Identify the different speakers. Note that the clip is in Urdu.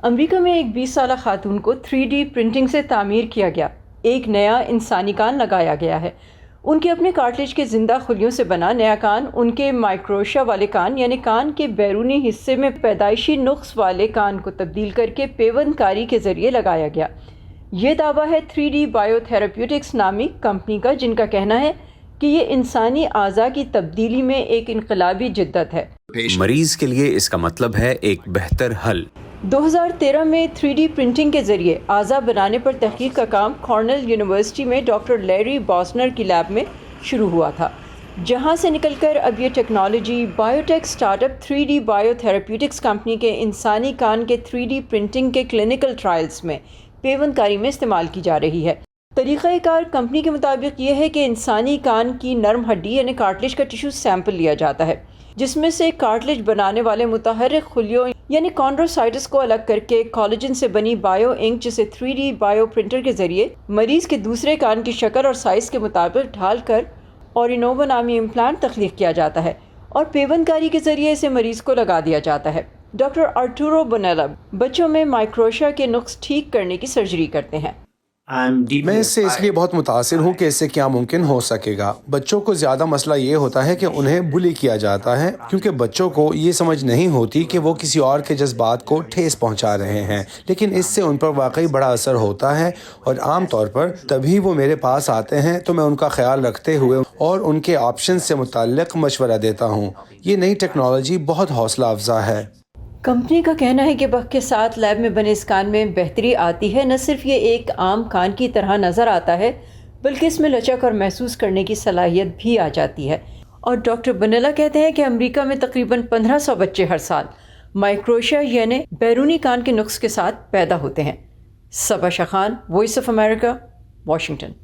Speaker 1: امریکہ میں ایک 20 سالہ خاتون کو 3D پرنٹنگ سے تعمیر کیا گیا ایک نیا انسانی کان لگایا گیا ہے۔ ان کے اپنے کارٹلیج کے زندہ خلیوں سے بنا نیا کان ان کے مائکروشا والے کان یعنی کان کے بیرونی حصے میں پیدائشی نقص والے کان کو تبدیل کر کے پیوند کاری کے ذریعے لگایا گیا۔ یہ دعویٰ ہے 3D بائیو تھراپیوٹکس نامی کمپنی کا، جن کا کہنا ہے کہ یہ انسانی اعضاء کی تبدیلی میں ایک انقلابی جدت ہے۔
Speaker 2: مریض کے لیے اس کا مطلب ہے ایک بہتر حل۔
Speaker 1: 2013 میں 3D پرنٹنگ کے ذریعے اعضاء بنانے پر تحقیق کا کام کارنل یونیورسٹی میں ڈاکٹر لیری باسنر کی لیب میں شروع ہوا تھا، جہاں سے نکل کر اب یہ ٹیکنالوجی بایوٹیک سٹارٹ اپ 3D بائیو تھراپیوٹکس کمپنی کے انسانی کان کے 3D پرنٹنگ کے کلینکل ٹرائلز میں پیوند کاری میں استعمال کی جا رہی ہے۔ طریقہ کار کمپنی کے مطابق یہ ہے کہ انسانی کان کی نرم ہڈی یعنی کارٹلیج کا ٹیشو سیمپل لیا جاتا ہے، جس میں سے کارٹلیج بنانے والے متحرک خلیوں یعنی کانڈروسائٹس کو الگ کر کے کولیجن سے بنی بائیو انک جسے 3D بائیو پرنٹر کے ذریعے مریض کے دوسرے کان کی شکل اور سائز کے مطابق ڈھال کر اورینووا نامی امپلانٹ تخلیق کیا جاتا ہے اور پیوند کاری کے ذریعے اسے مریض کو لگا دیا جاتا ہے۔ ڈاکٹر آرٹورو بونیلا بچوں میں مائکروشا کے نقص ٹھیک کرنے کی سرجری کرتے ہیں۔
Speaker 3: میں اس سے لیے بہت متاثر ہوں کہ اس سے کیا ممکن ہو سکے گا۔ بچوں کو زیادہ مسئلہ یہ ہوتا ہے کہ انہیں بلی کیا جاتا ہے، کیونکہ بچوں کو یہ سمجھ نہیں ہوتی کہ وہ کسی اور کے جذبات کو ٹھیس پہنچا رہے ہیں، لیکن اس سے ان پر واقعی بڑا اثر ہوتا ہے، اور عام طور پر تبھی وہ میرے پاس آتے ہیں تو میں ان کا خیال رکھتے ہوئے اور ان کے آپشن سے متعلق مشورہ دیتا ہوں۔ یہ نئی ٹیکنالوجی بہت حوصلہ افزا ہے۔
Speaker 1: کمپنی کا کہنا ہے کہ وقت کے ساتھ لیب میں بنے اس کان میں بہتری آتی ہے۔ نہ صرف یہ ایک عام کان کی طرح نظر آتا ہے، بلکہ اس میں لچک اور محسوس کرنے کی صلاحیت بھی آ جاتی ہے۔ اور ڈاکٹر بونیلا کہتے ہیں کہ امریکہ میں تقریباً 1500 بچے ہر سال مائکروشا یعنی بیرونی کان کے نقص کے ساتھ پیدا ہوتے ہیں۔ Saba Shah Khan, Voice of America, Washington.